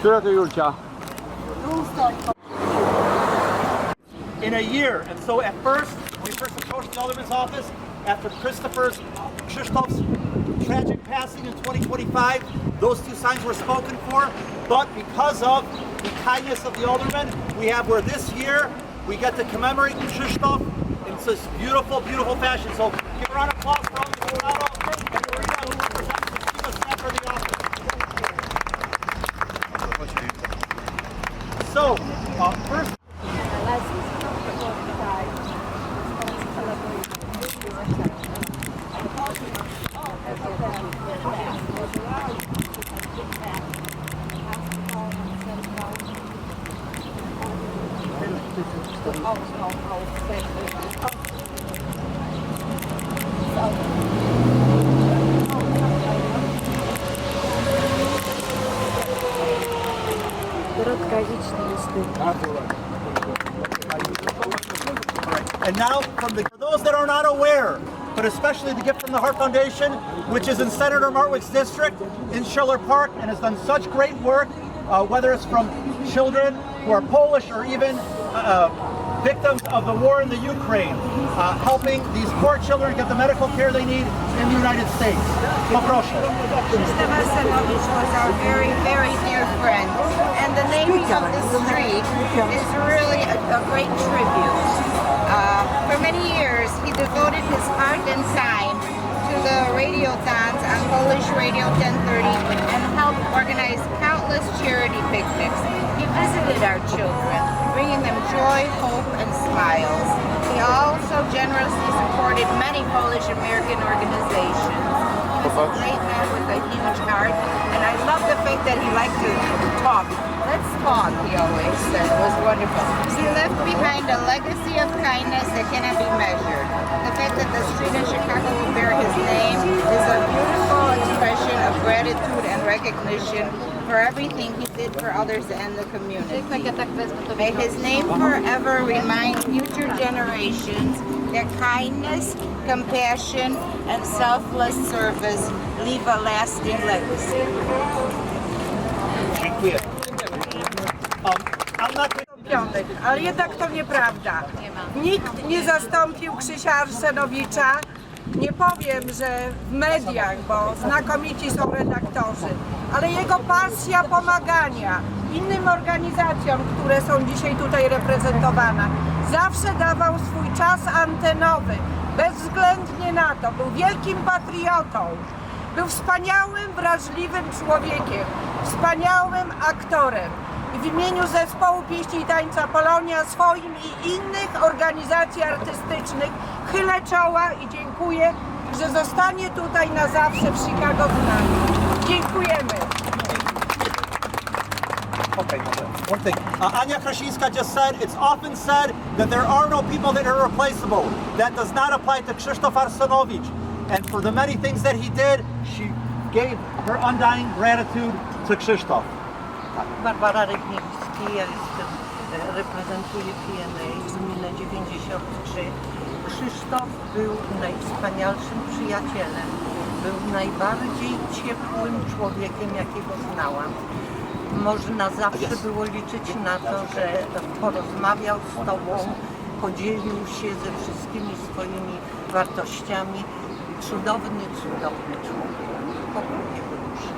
Która to Julcia? In a year. And so at first, when we first approached the alderman's office, after Krzysztof's tragic passing in 2025, those two signs were spoken for. But because of the kindness of the alderman, we have where this year we get to commemorate Krzysztof in such beautiful, beautiful fashion. So give a round of applause for all the Colorado and Marina who represents the Chief staff for the office. So, first. And now, for those that are not aware, but especially the Gift from the Heart Foundation, which is in Senator Martwick's district in Schiller Park and has done such great work, whether it's from children who are Polish or even victims of the war in the Ukraine, helping these poor children get the medical care they need in the United States. Poproszę. Krzysztof Arsenowicz was our very, very dear friend, and the naming of this street is really a great tribute. For many years, he devoted his heart and time to the radiothons on Polish Radio 1030 and helped organize countless charity picnics. He visited our children, bringing them joy, hope, and smiles. He also generously supported many Polish American organizations. He was a great man with a huge heart, and I love the fact that he liked to talk. Let's talk, he always said. It was wonderful. He left behind a legacy of kindness that cannot be measured. The fact that the street in Chicago will bear his name is a beautiful expression of gratitude and recognition for everything he did for others and the community. May his name forever remind future generations that kindness, compassion, and selfless service leave a lasting legacy. Dziękuję. Ale jednak to nieprawda. Nikt nie zastąpił Krzysia Arsenowicza. Nie powiem, że w mediach, bo znakomici są redaktorzy, ale jego pasja pomagania innym organizacjom, które są dzisiaj tutaj reprezentowane, zawsze dawał swój czas antenowy, bezwzględnie na to. Był wielkim patriotą, był wspaniałym, wrażliwym człowiekiem, wspaniałym aktorem. I w imieniu Zespołu Pieśni i Tańca Polonia, swoim i innych organizacji artystycznych chylę czoła i dziękuję, że zostanie tutaj na zawsze w Chicago z nami. Dziękujemy. Okay, one thing. Ania Krasińska just said, it's often said that there are no people that are replaceable. That does not apply to Krzysztof Arsenowicz. And for the many things that he did, she gave her undying gratitude to Krzysztof. Barbara Rygniewski, ja reprezentuję PNA z gminy 93. Krzysztof był najwspanialszym przyjacielem, był najbardziej ciepłym człowiekiem, jakiego znałam. Można zawsze było liczyć na to, że porozmawiał z Tobą, podzielił się ze wszystkimi swoimi wartościami. Cudowny, cudowny człowiek. Pokój jego duszy.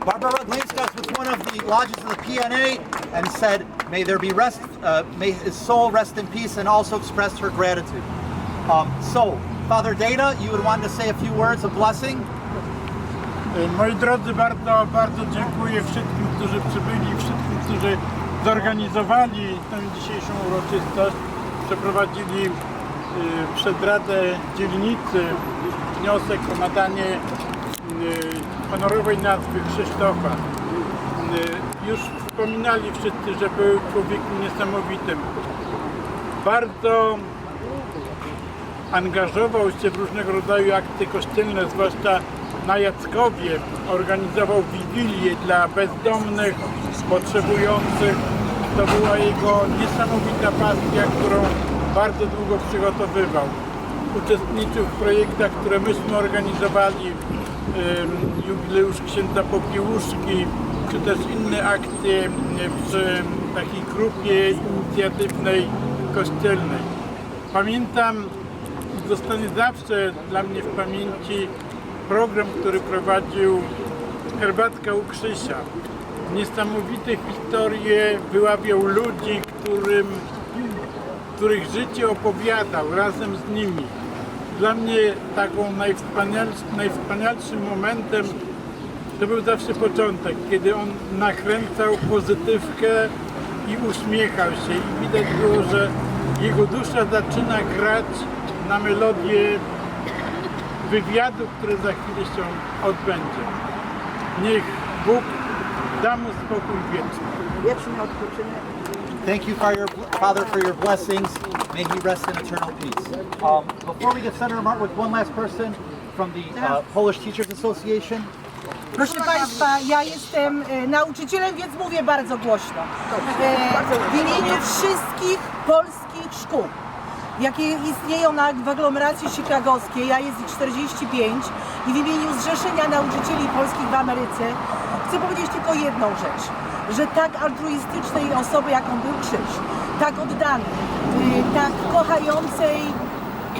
Barbara Rygniewska was with one of the lodges of the PNA and said, may there be rest, may his soul rest in peace, and also expressed her gratitude. So, Father Dana, you would want to say a few words of blessing? Moi drodzy, bardzo dziękuję wszystkim, którzy przybyli, wszystkim, którzy zorganizowali tę dzisiejszą uroczystość, przeprowadzili przed Radę Dzielnicy wniosek o nadanie honorowej nazwy Krzysztofa. Już wspominali wszyscy, że był człowiekiem niesamowitym. Bardzo angażował się w różnego rodzaju akcje kościelne, zwłaszcza na Jackowie. Organizował wigilie dla bezdomnych, potrzebujących. To była jego niesamowita pasja, którą bardzo długo przygotowywał. Uczestniczył w projektach, które myśmy organizowali jubileusz księdza Popiełuszki, czy też inne akcje przy takiej grupie inicjatywnej kościelnej. Pamiętam, zostanie zawsze dla mnie w pamięci program, który prowadził Herbatka u Krzysia. Niesamowite historie wyławiał ludzi, których życie opowiadał razem z nimi. Dla mnie taką najwspanialszym momentem to był zawsze początek, kiedy on nakręcał pozytywkę i uśmiechał się i widać było, że jego dusza zaczyna grać na melodię wywiadu, który za chwilę się odbędzie. Niech Bóg da mu spokój wieczny. Wieczny odpoczynek. Thank you, Father, for your blessings. May he rest in eternal peace. Before we get Senator Martin with one last person from the Polish Teachers Association. Proszę Państwa, ja jestem nauczycielem, więc mówię bardzo głośno. W imieniu wszystkich polskich szkół, jakie istnieją w aglomeracji chicagowskiej, ja jest ich 45 i w imieniu Zrzeszenia Nauczycieli Polskich w Ameryce chcę powiedzieć tylko jedną rzecz, że tak altruistycznej osoby, jaką był Krzyś, tak oddanej, tak kochającej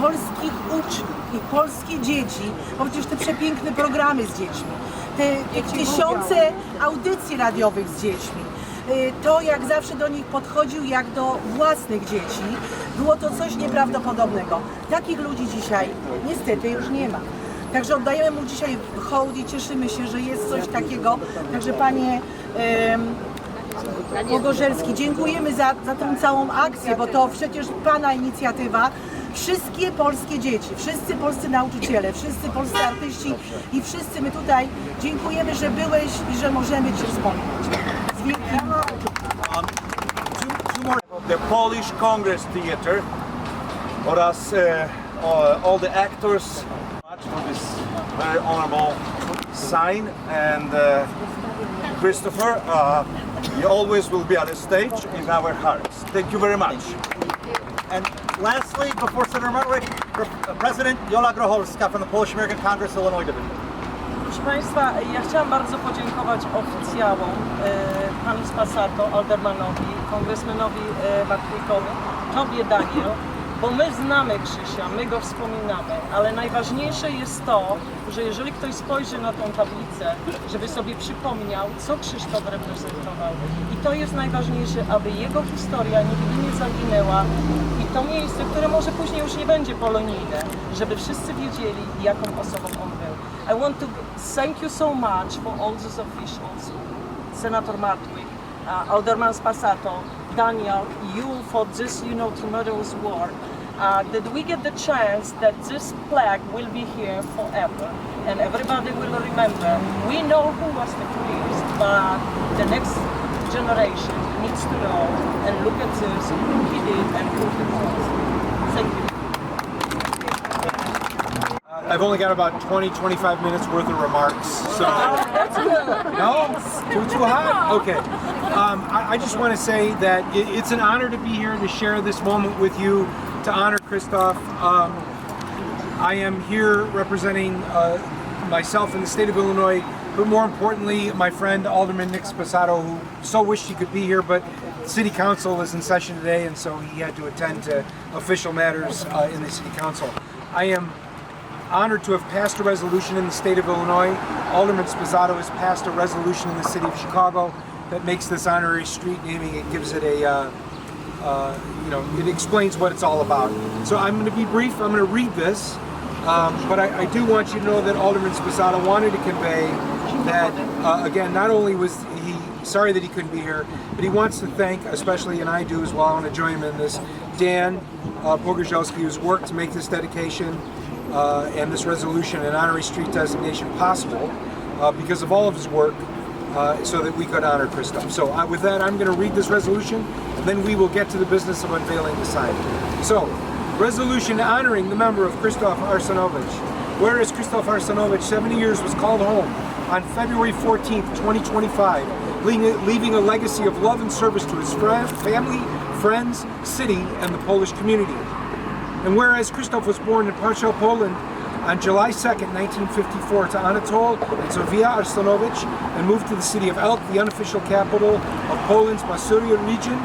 polskich uczniów i polskie dzieci, bo przecież te przepiękne programy z dziećmi, te tysiące audycji radiowych z dziećmi, to jak zawsze do nich podchodził jak do własnych dzieci, było to coś nieprawdopodobnego. Takich ludzi dzisiaj niestety już nie ma. Także oddajemy mu dzisiaj hołd i cieszymy się, że jest coś takiego. Także panie Pogorzelski, dziękujemy za tę całą akcję, bo to przecież pana inicjatywa. Wszystkie polskie dzieci, wszyscy polscy nauczyciele, wszyscy polscy artyści i wszyscy my tutaj dziękujemy, że byłeś i że możemy Cię wspomnieć. Z wielkim... The Polish Congress Theatre oraz all the actors for this very honorable sign, and Christopher, you always will be at the stage in our hearts. Thank you very much. And lastly, before Senator Martin, President Jola Grocholska from the Polish American Congress Illinois Division. Proszę Państwa, ja chciałam bardzo podziękować oficjałom, pani Spasato, aldermanowi, kongresmenowi Martwikowi, Tobie, Daniel, bo my znamy Krzysia, my go wspominamy, ale najważniejsze jest to, że jeżeli ktoś spojrzy na tą tablicę, żeby sobie przypomniał, co Krzysztof reprezentował. I to jest najważniejsze, aby jego historia nigdy nie zaginęła i to miejsce, które może później już nie będzie polonijne, żeby wszyscy wiedzieli, jaką osobą on był. I want to thank you so much for all those officials, Senator Martwick, Alderman Spasato, Daniel, you for this, tremendous work. That we get the chance that this flag will be here forever, and everybody will remember. We know who was the priest, but the next generation needs to know and look at this, who he did and who he was. Thank you. I've only got about 20-25 minutes worth of remarks. So no, too hot. Okay. I just want to say that it's an honor to be here to share this moment with you, to honor Krzysztof. I am here representing myself in the state of Illinois, but more importantly, my friend Alderman Nick Spasato, who so wished he could be here, but City Council is in session today, and so he had to attend to official matters in the City Council. I am honored to have passed a resolution in the state of Illinois. Alderman Spasato has passed a resolution in the city of Chicago that makes this honorary street naming. It gives it a, it explains what it's all about. So I'm going to be brief. I'm going to read this, but I do want you to know that Alderman Spasato wanted to convey that, again, not only was he sorry that he couldn't be here, but he wants to thank, especially, and I do as well, I want to join him in this, Dan Pogorzelski, who's worked to make this dedication and this resolution and honorary street designation possible because of all of his work so that we could honor Krzysztof. So with that, I'm going to read this resolution, and then we will get to the business of unveiling the sign. So, resolution honoring the member of Krzysztof Arsenowicz. Whereas Krzysztof Arsenowicz, 70 years, was called home on February 14th, 2025, leaving a legacy of love and service to his family, friends, city, and the Polish community. And whereas Krzysztof was born in Warsaw, Poland on July 2nd, 1954 to Anatol and Sofia Arsenowicz and moved to the city of Elk, the unofficial capital of Poland's Masuria region,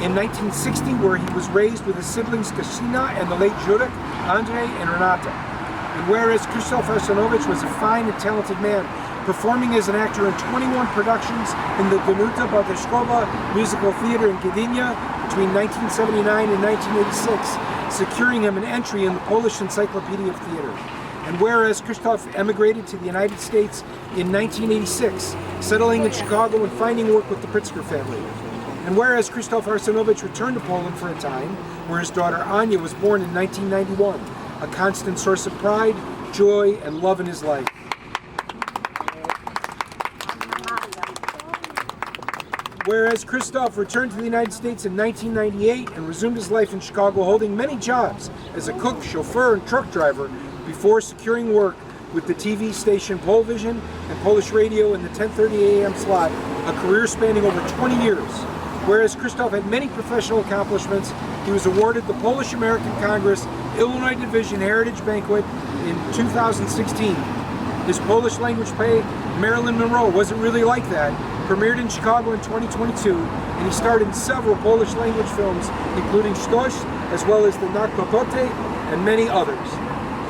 in 1960, where he was raised with his siblings Katarzyna and the late Jurek, Andrzej, and Renata. And whereas Krzysztof Arsenowicz was a fine and talented man, performing as an actor in 21 productions in the Danuta Bartoszkowa Musical Theater in Gdynia between 1979 and 1986, securing him an entry in the Polish Encyclopedia of Theater. And whereas Krzysztof emigrated to the United States in 1986, settling in Chicago and finding work with the Pritzker family. And whereas Krzysztof Arsenowicz returned to Poland for a time, where his daughter Anya was born in 1991, a constant source of pride, joy, and love in his life. Whereas Krzysztof returned to the United States in 1998 and resumed his life in Chicago, holding many jobs as a cook, chauffeur, and truck driver before securing work with the TV station Polvision and Polish radio in the 10:30 a.m. slot, a career spanning over 20 years. Whereas Krzysztof had many professional accomplishments, he was awarded the Polish American Congress Illinois Division Heritage Banquet in 2016. His Polish language play, Marilyn Monroe, Wasn't Really Like That, premiered in Chicago in 2022, and he starred in several Polish language films, including Sztos, as well as The Narkopote, and many others.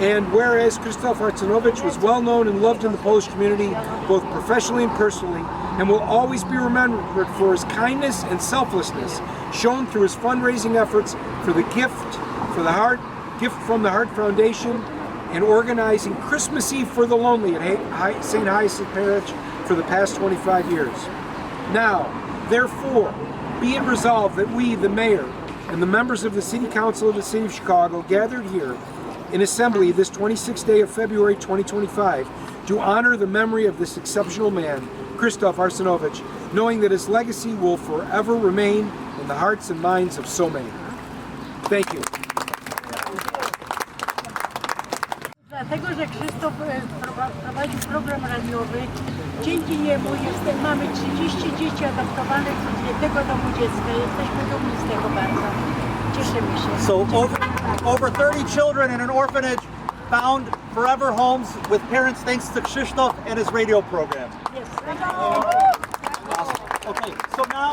And whereas Krzysztof Arsenowicz was well known and loved in the Polish community, both professionally and personally, and will always be remembered for his kindness and selflessness shown through his fundraising efforts for the Gift from the Heart Foundation, and organizing Christmas Eve for the Lonely at St. Hyacinth Parish for the past 25 years. Now, therefore, be it resolved that we, the mayor, and the members of the City Council of the City of Chicago gathered here in assembly this 26th day of February 2025 to honor the memory of this exceptional man, Krzysztof Arsenowicz, knowing that his legacy will forever remain in the hearts and minds of so many. Thank you. Dlatego, że Krzysztof prowadzi program radiowy, dzięki niemu mamy 30 dzieci adoptowanych z jednego domu dziecka. Jesteśmy dumni z tego bardzo. Cieszymy się. So over 30 children in an orphanage found forever homes with parents thanks to Krzysztof and his radio program. Yes. Awesome. Okay, so now...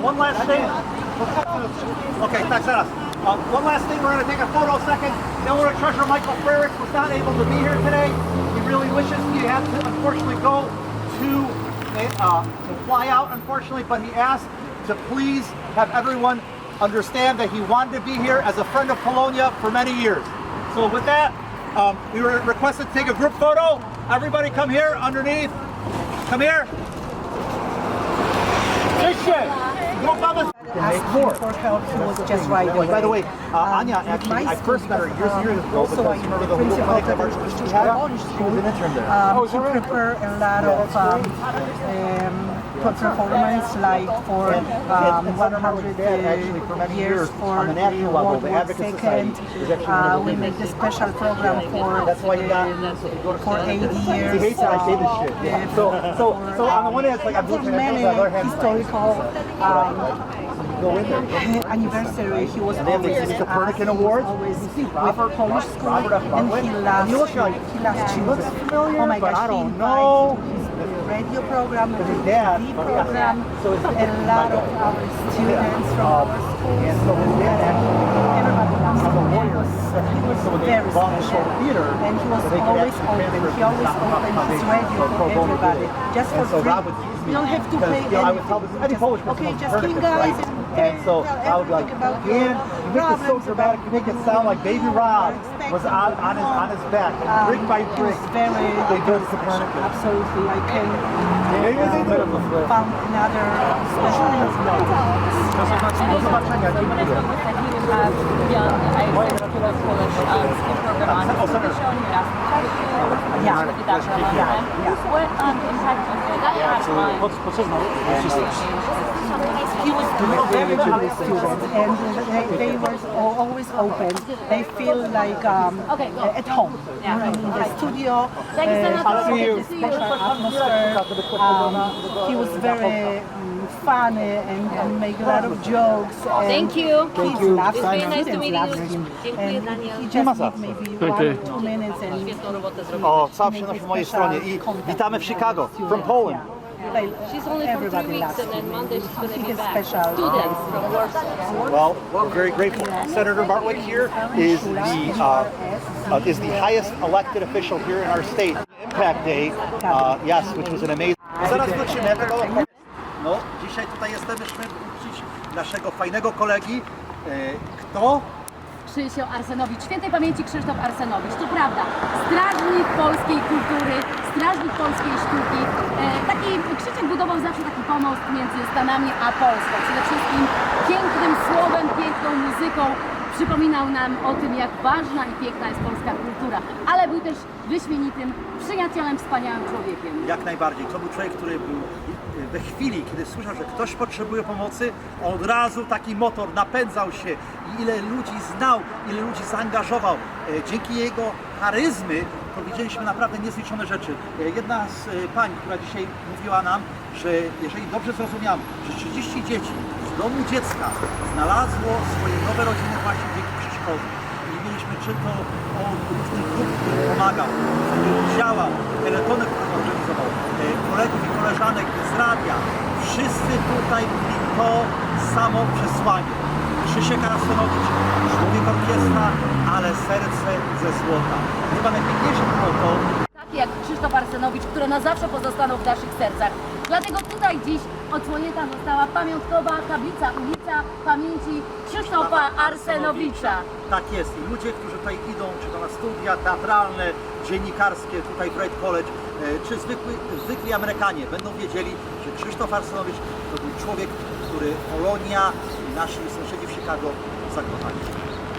One last thing. Okay, thanks, Anna. One last thing, we're going to take a photo second. Then we're going to treasure Michael Frericks was not able to be here today. He really wishes he had to unfortunately go to fly out, unfortunately, but he asked to please have everyone understand that he wanted to be here as a friend of Polonia for many years. So with that, we were requested to take a group photo. Everybody come here underneath. Come here. Asking for help, he was just right away. By the way, Anya, actually, I first met her years and years ago because I remember the little clinic that Archbishop had. She was an intern there. He prepared a lot of performance, like for 100 years for the World War II. We make the special program for 80 years. He hates that I say this shit. So on the one hand, it's like I'm looking at the other hand, historical anniversary. He was always the Copernican Awards. Always with Polish school, and he loves children. Oh my gosh, he invited his radio program, the TV program, a lot of our students from our school. Everybody loves him. He was very special, and he was always open. He always opened his radio for everybody, just for free. You don't have to pay anything. Okay, just came guys and so I would be like, Dan, you make this so dramatic, you make it sound like Baby Rob was on his back, and brick by brick, they built Copernicus. Absolutely, I can found another special young, I went to the Polish school program on television, What impact did that have He was very good students, and they were always open. They feel like at home in the studio. Special atmosphere. He was very funny and make a lot of jokes. Thank you. Kids love him. Very nice to Students meet love you. him. Dziękuję, And Daniel. he just need maybe 1 or 2 minutes and O, cała przyjemność po mojej stronie i witamy w Chicago, from Poland. She's only for 3 weeks and then Monday she's going to be back. Special. Students from Warsaw. Well, we're very grateful. Senator Bartwick here is the highest elected official here in our state. Impact Day, yes, which was an amazing. Zaraz wrócimy, jak to No, dzisiaj tutaj jesteśmy, żeby uczcić naszego fajnego kolegi. Kto? Krzysztof Arsenowicz, świętej pamięci Krzysztof Arsenowicz. To prawda, strażnik polskiej kultury, strażnik polskiej sztuki. Taki Krzysiek budował zawsze taki pomost między Stanami a Polską. Przede wszystkim pięknym słowem, piękną muzyką przypominał nam o tym, jak ważna i piękna jest polska kultura. Ale był też wyśmienitym przyjacielem, wspaniałym człowiekiem. Jak najbardziej. To był człowiek, który był we chwili, kiedy słyszał, że ktoś potrzebuje pomocy, on od razu taki motor napędzał się i ile ludzi znał, ile ludzi zaangażował. Dzięki jego charyzmy to widzieliśmy naprawdę niezliczone rzeczy. Jedna z pań, która dzisiaj mówiła nam, że jeżeli dobrze zrozumiałam, że 30 dzieci z domu dziecka znalazło swoje nowe rodziny właśnie dzięki Krzysztofowi. I mieliśmy czy to od różnych grup, który pomagał, który działał, peletony, które organizował, kolegów i koleżanek z radia. Wszyscy tutaj mieli to samo przesłanie. Krzysztof Arsenowicz, człowiek orkiestra, ale serce ze złota. Chyba najpiękniejsze było to, Takie jak Krzysztof Arsenowicz, które na zawsze pozostaną w naszych sercach. Dlatego tutaj dziś odsłonięta została pamiątkowa tablica ulica pamięci Krzysztofa Arsenowicza. tak jest. I ludzie, którzy tutaj idą, czy to na studia teatralne, dziennikarskie, tutaj w Wright College, czy zwykli Amerykanie, będą wiedzieli, że Krzysztof Arsenowicz to był człowiek, który Polonia i nasi sąsiedzi w Chicago zakochali.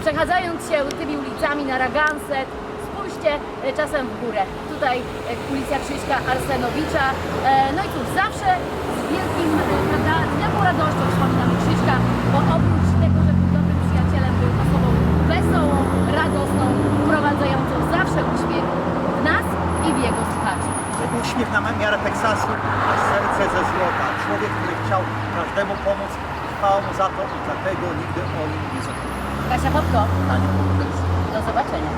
Przechadzając się tymi ulicami Narragansett, spójrzcie czasem w górę. Tutaj ulica Krzyśka Arsenowicza. No i cóż, zawsze z wielką radością wspominamy Krzyśka, bo oprócz tego, że był dobrym przyjacielem, był osobą wesołą, radosną, wprowadzającą zawsze uśmiech w nas i w jego słuchaczy. Uśmiech na miarę Teksasu, a serce ze złota. Człowiek, który chciał każdemu pomóc i chwała mu za to i dlatego nigdy o nim nie zapomniał. Kasia Popko, do zobaczenia.